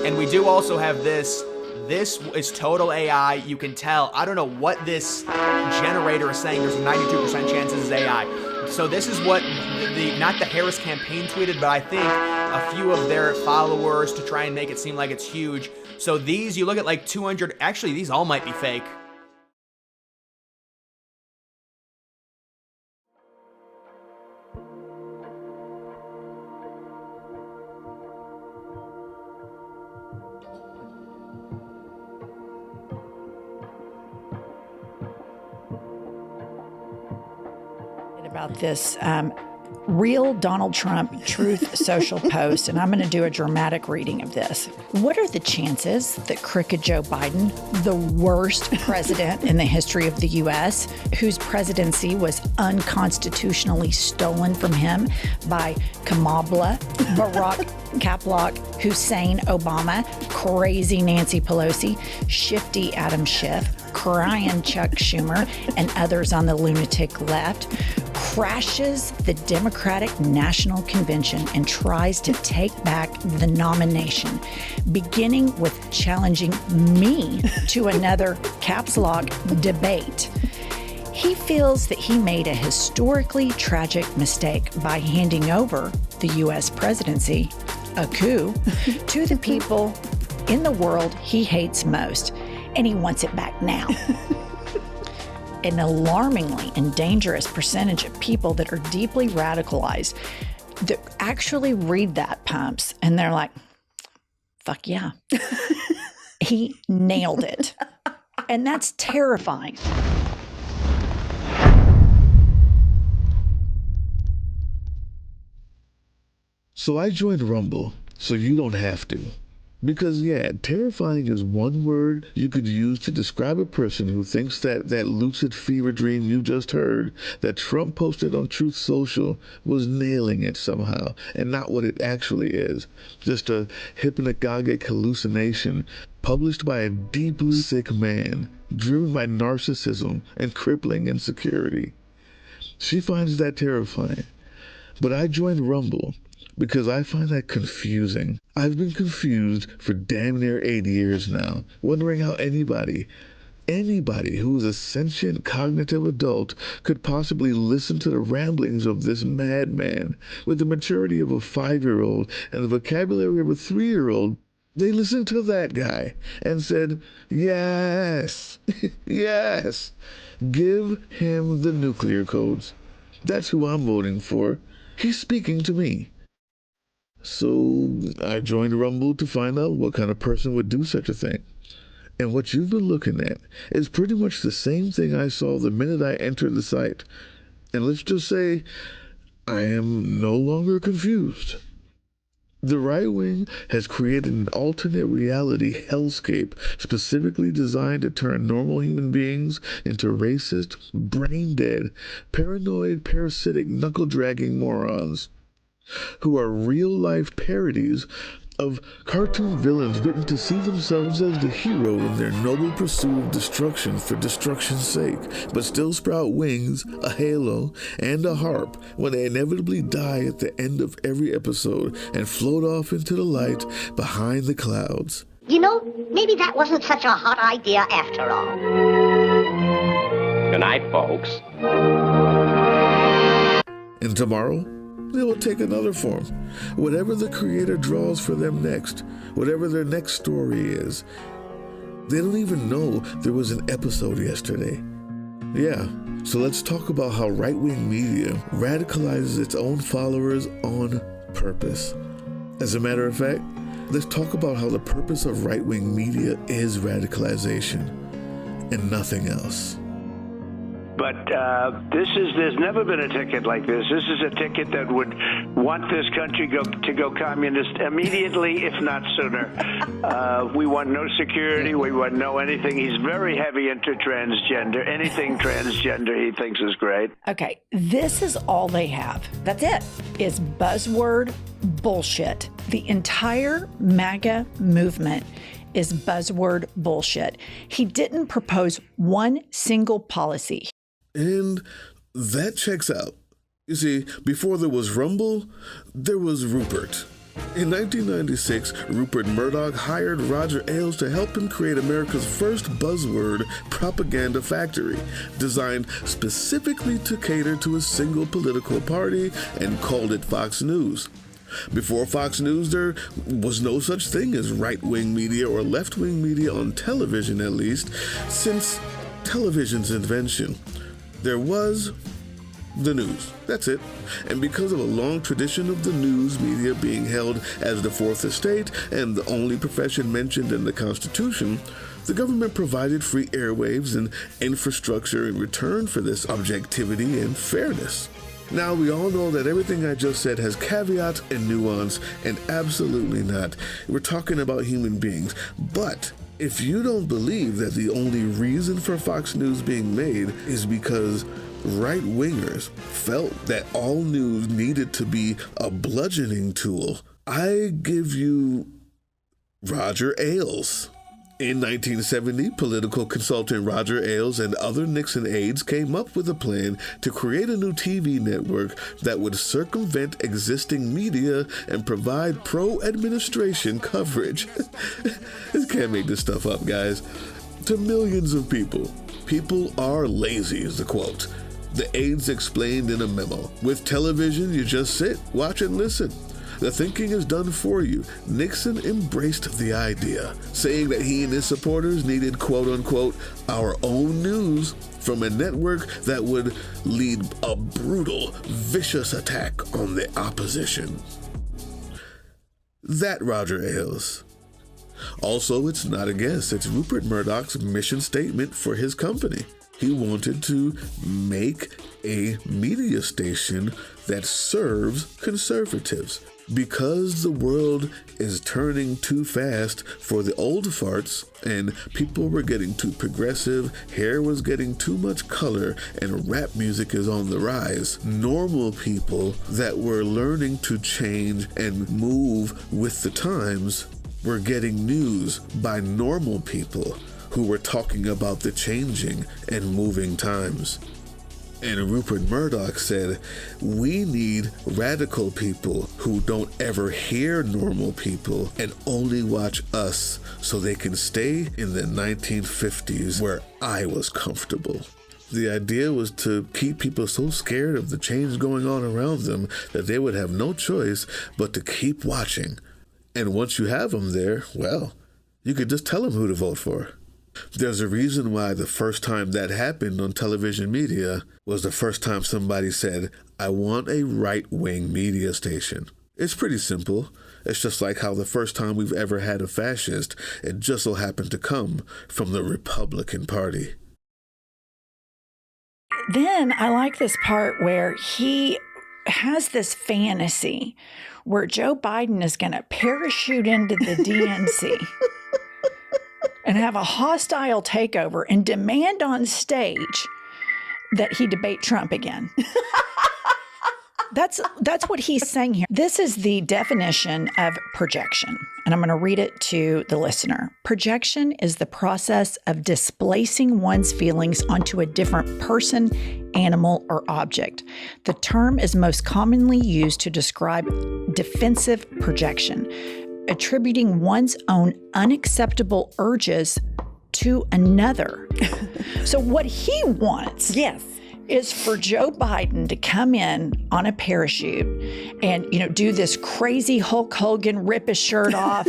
And we do also have this. This is total AI. You can tell. I don't know what this generator is saying. There's a 92% chance this is AI. So this is what not the Harris campaign tweeted, but I think a few of their followers to try and make it seem like it's huge. So these, you look at like 200. Actually, these all might be fake. About this real Donald Trump Truth Social post, and I'm going to do a dramatic reading of this. What are the chances that crooked Joe Biden, the worst president in the history of the U.S., whose presidency was unconstitutionally stolen from him by Kamala, Barack Caplock, Hussein Obama, crazy Nancy Pelosi, shifty Adam Schiff, crying Chuck Schumer, and others on the lunatic left, crashes the Democratic National Convention and tries to take back the nomination, beginning with challenging me to another caps lock debate. He feels that he made a historically tragic mistake by handing over the U.S. presidency, a coup, to the people in the world he hates most, and he wants it back now. An alarmingly and dangerous percentage of people that are deeply radicalized that actually read that, Pumps, and they're like, fuck yeah. He nailed it. And that's terrifying. So I joined Rumble, so you don't have to. Because, yeah, terrifying is one word you could use to describe a person who thinks that lucid fever dream you just heard that Trump posted on Truth Social was nailing it somehow, and not what it actually is. Just a hypnagogic hallucination published by a deeply sick man, driven by narcissism and crippling insecurity. She finds that terrifying. But I joined Rumble because I find that confusing. I've been confused for damn near 8 years now, wondering how anybody who is a sentient cognitive adult could possibly listen to the ramblings of this madman with the maturity of a 5-year-old and the vocabulary of a 3-year-old. They listened to that guy and said, yes, yes, give him the nuclear codes. That's who I'm voting for. He's speaking to me. So I joined Rumble to find out what kind of person would do such a thing. And what you've been looking at is pretty much the same thing I saw the minute I entered the site. And let's just say, I am no longer confused. The right wing has created an alternate reality hellscape specifically designed to turn normal human beings into racist, brain-dead, paranoid, parasitic, knuckle-dragging morons who are real-life parodies of cartoon villains written to see themselves as the hero in their noble pursuit of destruction for destruction's sake, but still sprout wings, a halo, and a harp when they inevitably die at the end of every episode and float off into the light behind the clouds. You know, maybe that wasn't such a hot idea after all. Good night, folks. And tomorrow, they will take another form. Whatever the creator draws for them next, whatever their next story is. They don't even know there was an episode yesterday. Yeah, so let's talk about how right-wing media radicalizes its own followers on purpose. As a matter of fact, let's talk about how the purpose of right-wing media is radicalization and nothing else. But there's never been a ticket like this. This is a ticket that would want this country to go communist immediately, if not sooner. We want no security. We want no anything. He's very heavy into transgender. Anything transgender he thinks is great. Okay, this is all they have. That's it. Is buzzword bullshit. The entire MAGA movement is buzzword bullshit. He didn't propose one single policy. And that checks out. You see, before there was Rumble, there was Rupert. In 1996, Rupert Murdoch hired Roger Ailes to help him create America's first buzzword propaganda factory, designed specifically to cater to a single political party, and called it Fox News. Before Fox News, there was no such thing as right-wing media or left-wing media on television, at least, since television's invention. There was the news. That's it. And because of a long tradition of the news media being held as the fourth estate and the only profession mentioned in the Constitution, the government provided free airwaves and infrastructure in return for this objectivity and fairness. Now, we all know that everything I just said has caveats and nuance, and absolutely not. We're talking about human beings. But if you don't believe that the only reason for Fox News being made is because right-wingers felt that all news needed to be a bludgeoning tool, I give you Roger Ailes. In 1970, political consultant Roger Ailes and other Nixon aides came up with a plan to create a new TV network that would circumvent existing media and provide pro-administration coverage. You can't make this stuff up, guys. To millions of people. People are lazy, is the quote. The aides explained in a memo. With television, you just sit, watch, and listen. The thinking is done for you. Nixon embraced the idea, saying that he and his supporters needed, quote-unquote, our own news from a network that would lead a brutal, vicious attack on the opposition. That Roger Ailes. Also, it's not a guess. It's Rupert Murdoch's mission statement for his company. He wanted to make a media station that serves conservatives. Because the world is turning too fast for the old farts and people were getting too progressive, hair was getting too much color, and rap music is on the rise, normal people that were learning to change and move with the times were getting news by normal people who were talking about the changing and moving times. And Rupert Murdoch said, we need radical people who don't ever hear normal people and only watch us so they can stay in the 1950s where I was comfortable. The idea was to keep people so scared of the change going on around them that they would have no choice but to keep watching. And once you have them there, well, you could just tell them who to vote for. There's a reason why the first time that happened on television media was the first time somebody said, I want a right-wing media station. It's pretty simple. It's just like how the first time we've ever had a fascist, it just so happened to come from the Republican Party. Then I like this part where he has this fantasy where Joe Biden is going to parachute into the DNC and have a hostile takeover and demand on stage that he debate Trump again. That's what he's saying here. This is the definition of projection, and I'm going to read it to the listener. Projection is the process of displacing one's feelings onto a different person, animal, or object. The term is most commonly used to describe defensive projection, attributing one's own unacceptable urges to another. So what he wants, yes, is for Joe Biden to come in on a parachute and, do this crazy Hulk Hogan, rip his shirt off.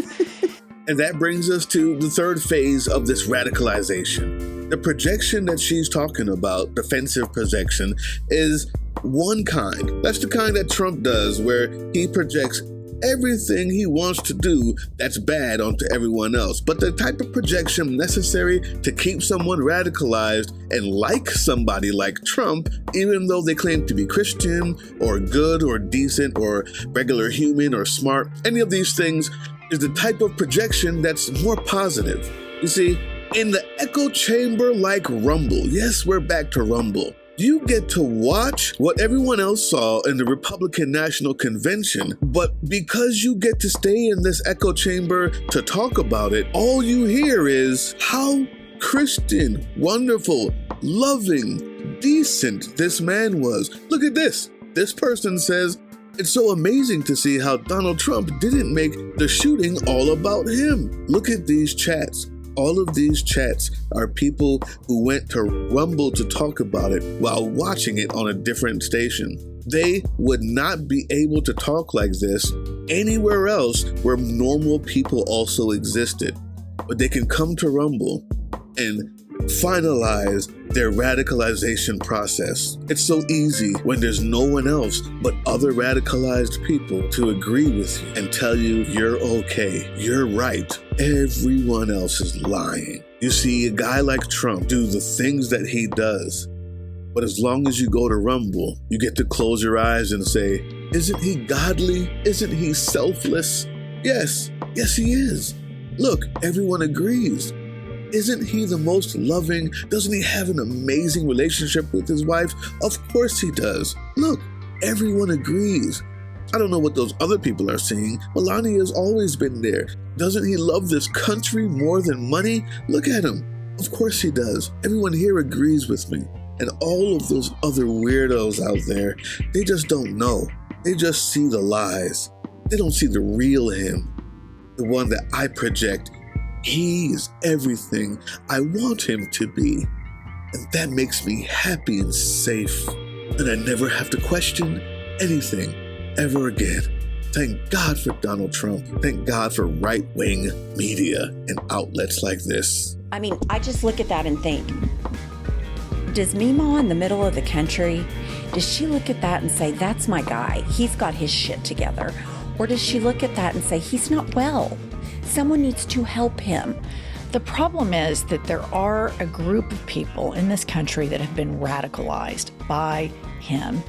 And that brings us to the third phase of this radicalization. The projection that she's talking about, defensive projection, is one kind. That's the kind that Trump does, where he projects everything he wants to do that's bad onto everyone else. But the type of projection necessary to keep someone radicalized and like somebody like Trump, even though they claim to be Christian or good or decent or regular human or smart, any of these things is the type of projection that's more positive. You see, in the echo chamber like Rumble, yes, we're back to Rumble, you get to watch what everyone else saw in the Republican National Convention, but because you get to stay in this echo chamber to talk about it, all you hear is how Christian, wonderful, loving, decent this man was. Look at this. This person says, It's so amazing to see how Donald Trump didn't make the shooting all about him. Look at these chats. All of these chats are people who went to Rumble to talk about it while watching it on a different station. They would not be able to talk like this anywhere else where normal people also existed. But they can come to Rumble and finalize their radicalization process. It's so easy when there's no one else but other radicalized people to agree with you and tell you you're okay, you're right. Everyone else is lying. You see a guy like Trump do the things that he does, but as long as you go to Rumble, you get to close your eyes and say, isn't he godly? Isn't he selfless? Yes he is. Look, everyone agrees. Isn't he the most loving? Doesn't he have an amazing relationship with his wife? Of course he does. Look, everyone agrees. I don't know what those other people are saying. Melania has always been there. Doesn't he love this country more than money? Look at him. Of course he does. Everyone here agrees with me. And all of those other weirdos out there, they just don't know. They just see the lies. They don't see the real him, the one that I project. He's everything I want him to be. And that makes me happy and safe. And I never have to question anything ever again. Thank God for Donald Trump. Thank God for right-wing media and outlets like this. I mean, I just look at that and think, does Meemaw in the middle of the country, does she look at that and say, that's my guy, he's got his shit together? Or does she look at that and say, he's not well, someone needs to help him? The problem is that there are a group of people in this country that have been radicalized by him,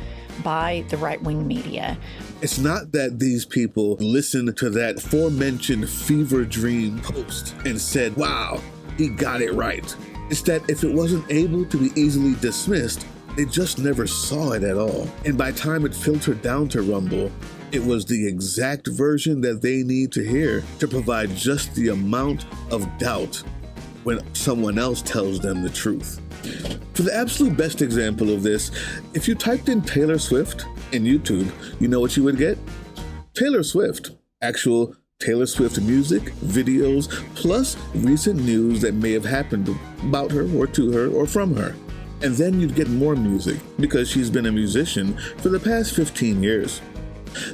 by the right-wing media. It's not that these people listened to that aforementioned fever dream post and said, wow, he got it right. It's that if it wasn't able to be easily dismissed, they just never saw it at all. And by the time it filtered down to Rumble, it was the exact version that they need to hear to provide just the amount of doubt when someone else tells them the truth. For the absolute best example of this, if you typed in Taylor Swift in YouTube, you know what you would get? Taylor Swift. Actual Taylor Swift music, videos, plus recent news that may have happened about her or to her or from her. And then you'd get more music because she's been a musician for the past 15 years.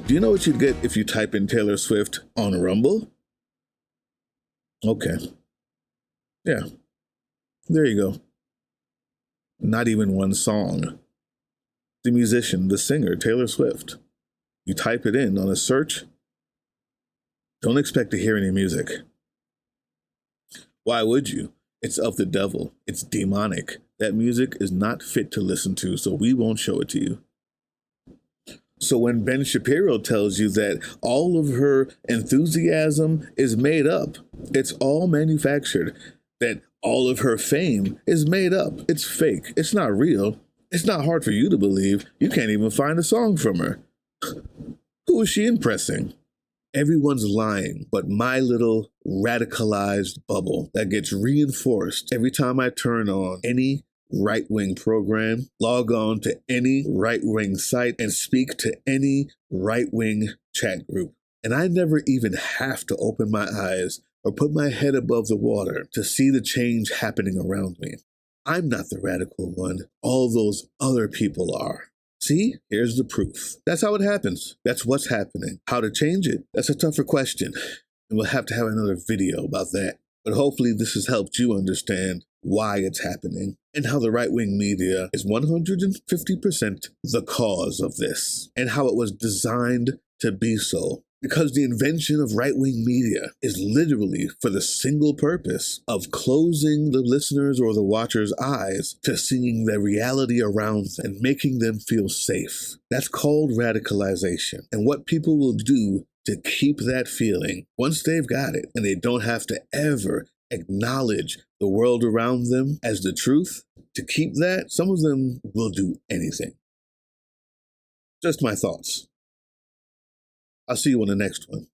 Do you know what you'd get if you type in Taylor Swift on Rumble? Okay. Yeah. There you go. Not even one song. The musician, the singer, Taylor Swift. You type it in on a search. Don't expect to hear any music. Why would you? It's of the devil. It's demonic. That music is not fit to listen to, so we won't show it to you. So when Ben Shapiro tells you that all of her enthusiasm is made up, it's all manufactured, that all of her fame is made up, it's fake, it's not real, it's not hard for you to believe, you can't even find a song from her. Who is she impressing? Everyone's lying, but my little radicalized bubble that gets reinforced every time I turn on any right-wing program, log on to any right-wing site, and speak to any right-wing chat group. And I never even have to open my eyes or put my head above the water to see the change happening around me. I'm not the radical one. All those other people are. See, here's the proof. That's how it happens. That's what's happening. How to change it? That's a tougher question. And we'll have to have another video about that. But hopefully this has helped you understand why it's happening and how the right-wing media is 150% the cause of this and how it was designed to be so. Because the invention of right-wing media is literally for the single purpose of closing the listeners or the watchers' eyes to seeing the reality around them and making them feel safe. That's called radicalization. And what people will do to keep that feeling, once they've got it and they don't have to ever acknowledge the world around them as the truth, to keep that, some of them will do anything. Just my thoughts. I'll see you on the next one.